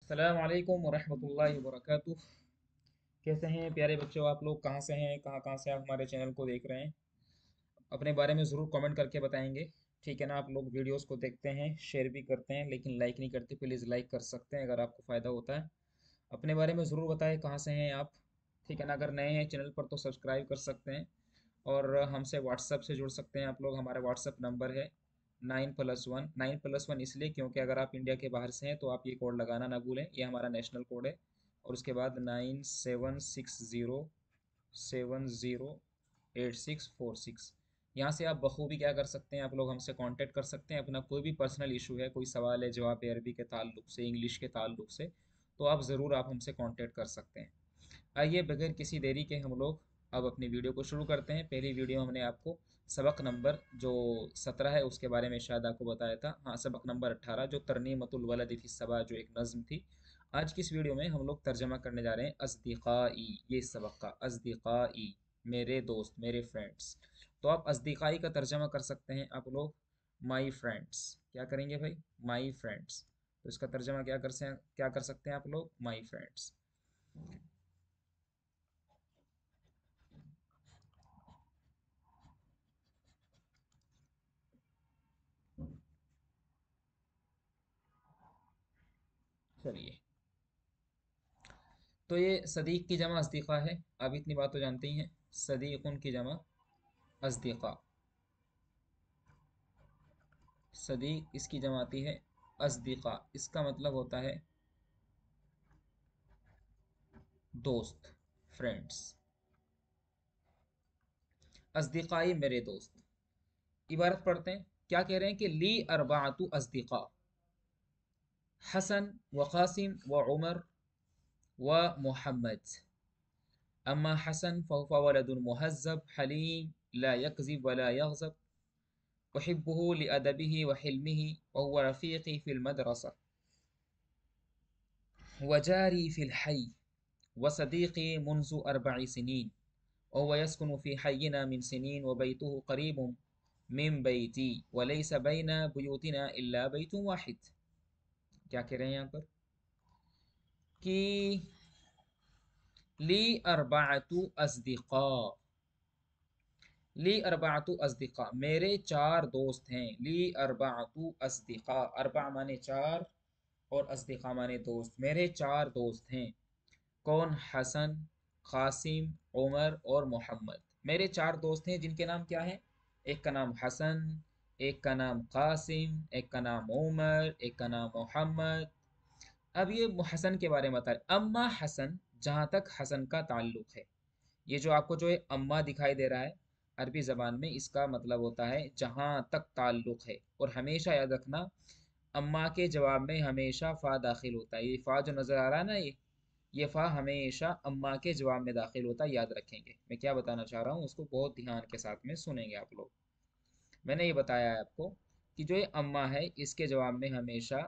अस्सलाम वालेकुम वरहमतुल्लाहि वबरकातुह। कैसे हैं प्यारे बच्चों? आप लोग कहाँ से हैं, कहाँ कहाँ से आप हमारे चैनल को देख रहे हैं? अपने बारे में ज़रूर कमेंट करके बताएंगे। ठीक है ना? आप लोग वीडियोस को देखते हैं, शेयर भी करते हैं, लेकिन लाइक नहीं करते। प्लीज़ लाइक कर सकते हैं अगर आपको फ़ायदा होता है। अपने बारे में ज़रूर बताएं कहाँ से हैं आप। ठीक है ना? अगर नए हैं चैनल पर तो सब्सक्राइब कर सकते हैं। और हमसे व्हाट्सएप से जुड़ सकते हैं आप लोग। हमारा व्हाट्सएप नंबर है 9+1। 9+1 इसलिए क्योंकि अगर आप इंडिया के बाहर से हैं तो आप ये कोड लगाना ना भूलें, ये हमारा नेशनल कोड है। और उसके बाद 9760708646। यहाँ से आप बखूबी क्या कर सकते हैं, आप लोग हमसे कांटेक्ट कर सकते हैं। अपना कोई भी पर्सनल इशू है, कोई सवाल है जवाब है, अरबी के ताल्लुक से, इंग्लिश के ताल्लुक से, तो आप हमसे कांटेक्ट कर सकते हैं। आइए बगैर किसी देरी के हम लोग अब अपनी वीडियो को शुरू करते हैं। पहली वीडियो हमने आपको सबक नंबर जो 17 है उसके बारे में शायद आपको बताया था। हाँ, सबक नंबर 18 जो तरनीमतुल वलद फी सबा, जो एक नज़्म थी। आज की इस वीडियो में हम लोग तर्जमा करने जा रहे हैं अज़दीक़ाई, ये इस सबक का अज़दीक़ाई, मेरे दोस्त, मेरे फ्रेंड्स। तो आप अज़दीक़ाई का तर्जमा कर सकते हैं आप लोग माई फ्रेंड्स। क्या करेंगे भाई? My friends. तो इसका तर्जमा क्या कर सकते हैं आप लोग? My friends. चलिए, तो ये सदीक की जमा अज़दीक़ा है। आप इतनी बात तो जानते ही हैं। सदीक़ुन की जमा अज़दीक़ा। सदीक इसकी जमा आती है अज़दीक़ा। इसका मतलब होता है दोस्त, फ्रेंड्स। अज़दीक़ाई मेरे दोस्त। इबारत पढ़ते हैं। क्या कह रहे हैं कि ली अरबाअतु अज़दीक़ा, हसन व क़ासिम व उमर व मोहम्मद। अम्मा हसन फ़हुवा वलदुन मुहज़्ज़ब हलीम ला यकज़िब व ला यग़ज़ब। उहिब्बुहु लिअदबिही व हिल्मिही व हुवा रफ़ीक़ी फ़िल मदरसा व जारी फ़िल हय्य व सदीक़ी मुन्ज़ु 4 सिनीन व हुवा यस्कुनु फ़ी हय्यिना मिन सिनीन व बैतुहु क़रीबुम मिन बैती व लैसा बैना बुयूतिना इल्ला बैतुन वाहिद। क्या कह रहे हैं यहाँ पर कि ली अरबाअतु अज़दिक़ा, ली अरबाअतु अज़दिक़ा, मेरे 4 दोस्त हैं। ली अरबाअतु अज़दिक़ा, अरबा माने 4 और अज़दिक़ा माने दोस्त। मेरे 4 दोस्त हैं। कौन? हसन, क़ासिम, उमर और मोहम्मद। मेरे 4 दोस्त हैं जिनके नाम क्या हैं? एक का नाम हसन, एक का नाम क़ासिम, एक का नाम उमर, एक का नाम मोहम्मद। अब ये हसन के बारे में बता रहे। अम्मा हसन, जहाँ तक हसन का ताल्लुक है, ये जो आपको जो है अम्मा दिखाई दे रहा है, अरबी ज़बान में इसका मतलब होता है जहाँ तक ताल्लुक है। और हमेशा याद रखना, अम्मा के जवाब में हमेशा फ़ा दाखिल होता है। ये फ़ा जो नज़र आ रहा है ना, ये फ़ा हमेशा अम्मा के जवाब में दाखिल होता है। याद रखेंगे मैं क्या बताना चाह रहा हूँ, उसको बहुत ध्यान के साथ में सुनेंगे आप लोग। मैंने ये बताया है आपको कि जो ये अम्मा है इसके जवाब में हमेशा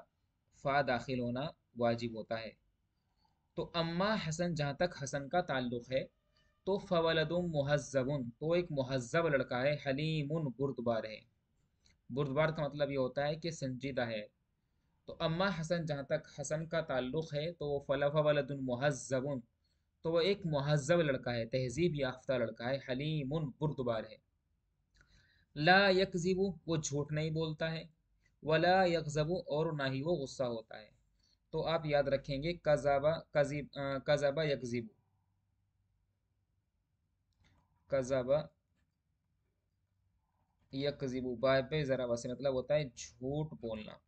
फ़ा दाखिल होना वाजिब होता है। तो अम्मा हसन, जहाँ तक हसन का ताल्लुक है, तो फ़वलदुम मुहज़्ज़बुन, तो एक मुहज़्ज़ब लड़का है। हलीमुन, बुर्दबार है। बुर्दबार का मतलब ये होता है कि संजीदा है। तो अम्मा हसन, जहाँ तक हसन का ताल्लुक है, तो फ़वलदुन मुहज़्ज़बुन, तो वो एक मुहज़्ज़ब लड़का है, तहजीब याफ्ता लड़का है। हलीमुन, बुर्दबार है। ला यकज़िबु, वो झूठ नहीं बोलता है। वला यग़ज़बु, और ना ही वो गुस्सा होता है। तो आप याद रखेंगे कज़बा यकज़िबु, कज़बा यकज़िबु, बाय पे ज़रा वसे मतलब होता है झूठ बोलना।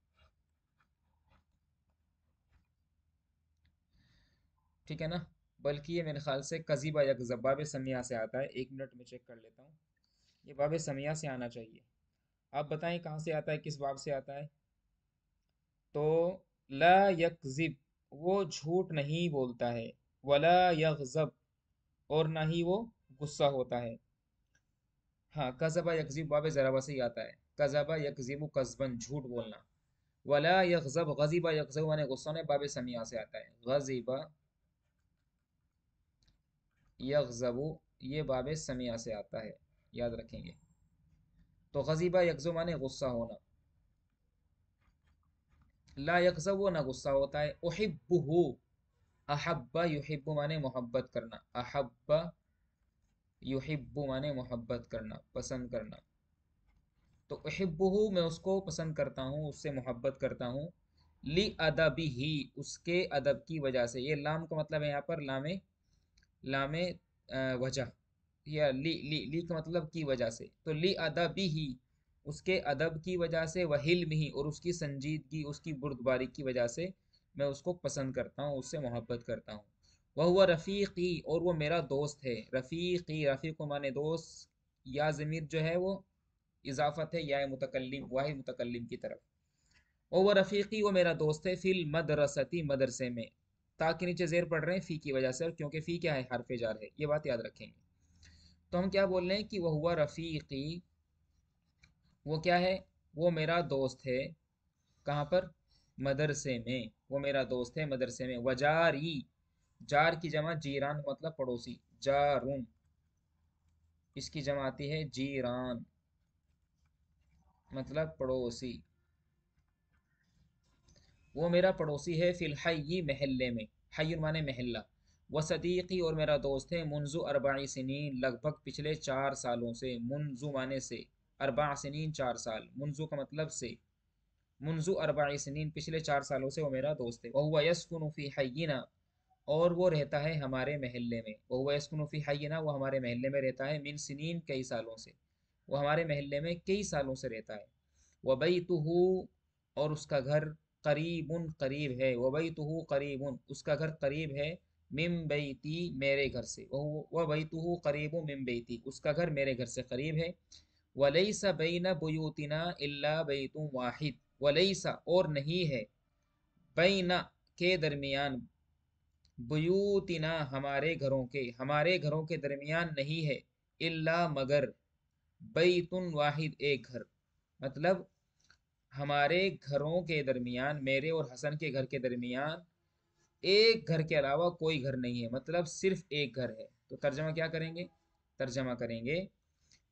ठीक है ना? बल्कि ये मेरे ख्याल से कज़िबा यकज़ब बाब समिया से आता है। 1 मिनट में चेक कर लेता हूँ। ये बाब समिया से आना चाहिए। आप बताएं कहाँ से आता है, किस बाब से आता है? तो ला यकज़िब, वो झूठ नहीं बोलता है। वला यग़ज़ब, और ना ही वो गुस्सा होता है। हाँ, कज़बा यकज़िब बाब ज़राबा से ही आता है। कज़बा यकज़िबु कज़बन, झूठ बोलना। वला यग़ज़ब, गज़िबा यग़ज़ब माने गुस्सा होने, बाब समिया से आता है। गज़िबा यग़ज़बु, ये बाब समिया से आता है। याद रखेंगे। तो गज़िबा यग़ज़ब माने गुस्सा होना। ला यग़ज़ब वो ना गुस्सा होता है। उहिब्बुहु, अहब्बा युहिब्बु माने मोहब्बत करना, अहब्बा युहिब्बु माने मोहब्बत करना, पसंद करना। तो उहिब्बुहु मैं उसको पसंद करता हूँ, उससे मोहब्बत करता हूँ। ली अदबिही, उसके अदब की वजह से। ये लाम का मतलब है यहाँ पर लामे, लामे वजह, या ली का मतलब की वजह से। तो ली अदबिही, उसके अदब की वजह से, वह हिल्म ही, और उसकी संजीदगी, उसकी बुर्दबारी की वजह से मैं उसको पसंद करता हूँ, उससे मोहब्बत करता हूँ। वह हुआ रफ़ीक़ी, और वो मेरा दोस्त है। रफ़ीक़ी, रफ़ीक़ माने दोस्त। या ज़मीर जो है वो इजाफत है या मुतकल्लिम, वाहिद मुतकल्लिम की तरफ। और वह रफ़ीक़ी, वो मेरा दोस्त है। फिल मदरसती, मदरसे में। ताकि नीचे जेर पढ़ रहे हैं फ़ी की वजह से, और क्योंकि फ़ी क्या है, हरफ जार है, ये बात याद रखेंगे। तो हम क्या बोल रहे हैं कि वह हुआ रफ़ीक़ी, वो क्या है, वो मेरा दोस्त है। कहाँ पर, मदरसे में। वो मेरा दोस्त है मदरसे में। वजारी, जार की जमा जीरान मतलब पड़ोसी, जारुन, इसकी जमा आती है जीरान, मतलब पड़ोसी। वो मेरा पड़ोसी है। फिल हय्यी, महल्ले में। हय्युन माने महल्ला। व सदीक़ी, और मेरा दोस्त है। मुंजु अरबाई सिनीन, लगभग पिछले 4 सालों से। मुंजु माने से, अरबा सिनीन 4 साल, मुंजु का मतलब से। मुंजु अरबाई सिनीन, पिछले 4 सालों से वो मेरा दोस्त है। वह हुआ यस्कुनु फी हय्यिना, और वो रहता है हमारे महल्ले में। वह हुआ यस्कुनु फी हय्यिना, वो हमारे महल्ले में रहता है। मिन सिनीन, कई सालों से। वो हमारे महल्ले में कई सालों से रहता है। वबैतुहु, और उसका घर। करीबुन, करीब है। वबैतुहु करीबुन, उसका घर करीब है। मिन बैती, मेरे घर से। वबैतुहु करीबुन मिन बैती, उसका घर मेरे घर से करीब है। वलैसा बैना बुयूतिना इल्ला बैतुन वाहिद, वलैसा, और नहीं है। बैना, के दरमियान। बुयूतिना, हमारे घरों के, हमारे घरों के दरमियान नहीं है। इल्ला, मगर। बैतुन वाहिद, एक घर। मतलब हमारे घरों के दरमियान, मेरे और हसन के घर के दरमियान एक घर के अलावा कोई घर नहीं है, मतलब सिर्फ एक घर है। तो तर्जमा क्या करेंगे, तर्जमा करेंगे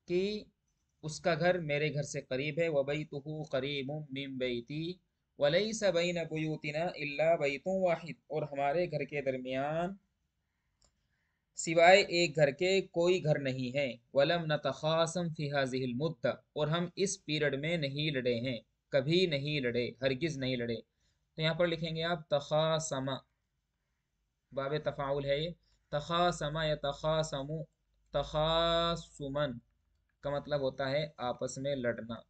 कि उसका घर मेरे घर से करीब है। वबैतुहु करीबुम मिन बैती, वलैसा बैन बुयूतिना इल्ला बैतुन वाहिद, और हमारे घर के दरमियान सिवाय एक घर के कोई घर नहीं है। वलम नतखासम फी हाज़िहिल मुद्दा, और हम इस पीरियड में नहीं लड़े हैं, कभी नहीं लड़े, हरगिज नहीं लड़े। तो यहाँ पर लिखेंगे आप तखासमा, बाब तफ़ाउल है ये। तखासमा या तखासमु, तखासुमन का मतलब होता है आपस में लड़ना,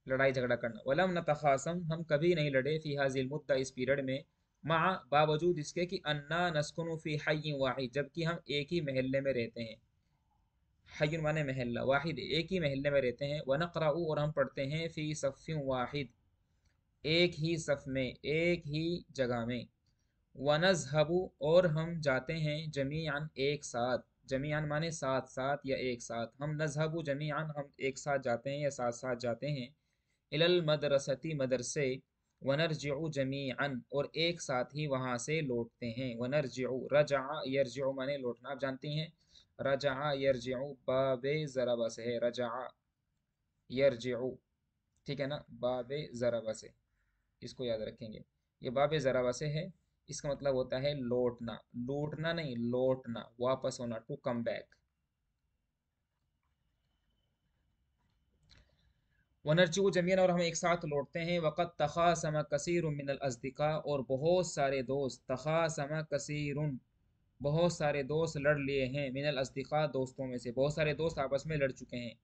लड़ाई झगड़ा करना। वलम नतखासम, हम कभी नहीं लड़े। फी हाज़िल मुद्दा, इस पीरियड में। मा, बावजूद इसके कि अन्ना नस्कुनु फी हय्यिन वाहिद, जबकि हम एक ही महल्ले में रहते हैं। हय्युन माने महल्ला, वाहिद, एक ही महल्ले में रहते हैं। व नक़रउ, और हम पढ़ते हैं। फ़ी सफ़िन वाहिद, एक ही सफ़ में, एक ही जगह में। व नज़हबु, और हम जाते हैं। जमीअन, एक साथ। जमीअन माने साथ साथ या एक साथ। हम नज़हबु जमीअन, हम एक साथ जाते हैं या साथ साथ जाते हैं। इलल मदरसती, मदरसे। वनरजिउ जमीअन, और एक साथ ही वहाँ से लौटते हैं। वनरजिउ, रजा यरजिउ माने लौटना, आप जानती हैं। रजा यरजिउ बाबे ज़रबा से है, रजा यरजिउ, ठीक है ना, बाबे ज़रबा से, इसको याद रखेंगे। ये बाबे ज़रबा से है, इसका मतलब होता है लौटना, लूटना नहीं, लौटना, वापस होना, टू कम बैक। वनरजू जमीन, और हम एक साथ लौटते हैं। वक़द तखासम कसीर मिनल अज़दिक़ा, और बहुत सारे दोस्त। तखासम कसीर, बहुत सारे दोस्त लड़ लिए हैं। मिनल अज़दिक़ा, दोस्तों में से, बहुत सारे दोस्त आपस में लड़ चुके हैं।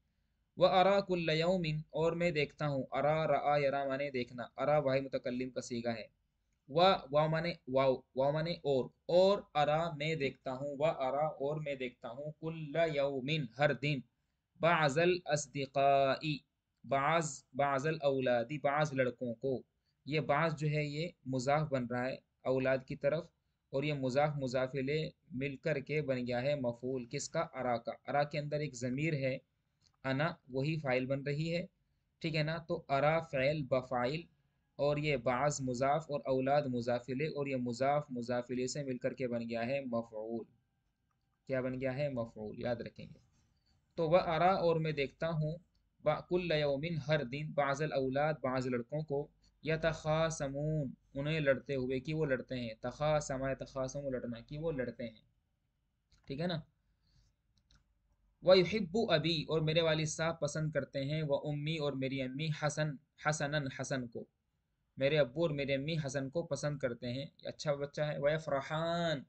वह अरा कुल्ल यौमिन, और मैं देखता हूँ। अरा, रआ, यरा माने देखना। अरा वाही मुतकल्लिम का सीगा है। वाव माने वाव, वाव माने और अरा मैं देखता हूँ। व अरा, और मैं देखता हूँ। कुल्ल यौमिन, हर दिन। बाज़ल अस्दिक़ाई, बाज़, बाज़ल औलादी, बाज़ लड़कों को। ये बाज़ जो है ये मुज़ाफ बन रहा है औलाद की तरफ, और ये मुज़ाफ मुज़ाफिले मिलकर के बन गया है मफ़ूल किसका, अरा का। अरा के अंदर एक ज़मीर है, अना, वही फ़ाइल बन रही है, ठीक है ना। तो अरा फ़ैल बफ़ाइल, और ये बाज़ मुज़ाफ़ और औलाद मुज़ाफिले, और ये मुज़ाफ़ मुज़ाफिले से मिलकर के बन गया है मफ़ऊल। क्या बन गया है, मफ़ऊल, याद रखेंगे। तो वह अरा, और मैं देखता हूँ। कुल्ल यौमिन हर दिन, बाज़ल औलाद बाज़ लड़कों को, यतखासमून उन्हें लड़ते हुए कि वो लड़ते हैं, तखासम तखासम लड़ना कि वो लड़ते हैं, ठीक है ना। व युहिब्बु अबी और मेरे वालिद साहब पसंद करते हैं, व उम्मी और मेरी अम्मी हसन हसनन हसन को, मेरे अब्बू और मेरी अम्मी हसन को पसंद करते हैं, अच्छा बच्चा है। व यफरहान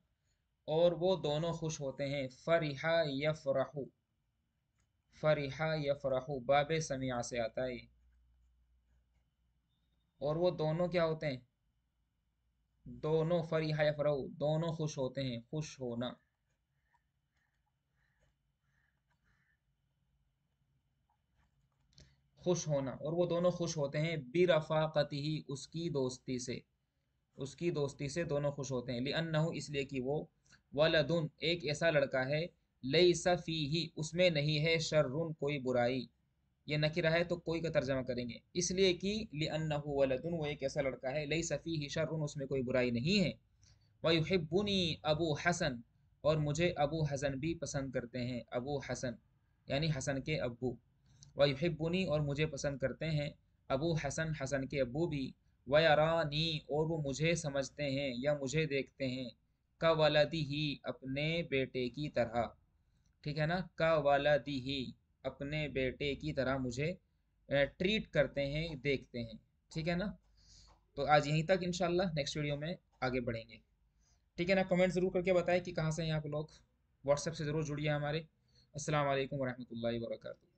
और वो दोनों खुश होते हैं, फरिहा यफरहु, फरिहा यफरहु बाबे समिया से आता है, और वो दोनों क्या होते हैं, दोनों फरिहा यफरहु दोनों खुश होते हैं, खुश होना, खुश होना, और वो दोनों खुश होते हैं बिरफ़ाक़तिही उसकी दोस्ती से, उसकी दोस्ती से दोनों खुश होते हैं, लिअन्नहु इसलिए कि वो, वलदुन एक ऐसा लड़का है, लैसा फ़ीही उसमें नहीं है, शर्रुन कोई बुराई, ये नकिरा है तो कोई का तर्जमा करेंगे, इसलिए कि लिअन्नहु वलदुन वो एक ऐसा लड़का है, लैसा फ़ीही शर्रुन उसमें कोई बुराई नहीं है। व युहिब्बुनी अबू हसन और मुझे अबू हसन भी पसंद करते हैं, अबू हसन यानी हसन के अब्बू, व युहिब्बुनी और मुझे पसंद करते हैं, अबू हसन हसन के अब्बू भी, व यरानी और वो मुझे समझते हैं या मुझे देखते हैं, का वलदी ही अपने बेटे की तरह, ठीक है ना, का वलदी ही अपने बेटे की तरह मुझे ट्रीट करते हैं, देखते हैं, ठीक है ना। तो आज यहीं तक, इंशाल्लाह नेक्स्ट वीडियो में आगे बढ़ेंगे, ठीक है ना। कमेंट ज़रूर करके बताएं कि कहाँ से हैं आप लोग, व्हाट्सएप से ज़रूर जुड़िए हमारे। अस्सलाम वालेकुम वरहमतुल्लाहि वबरकातुहू।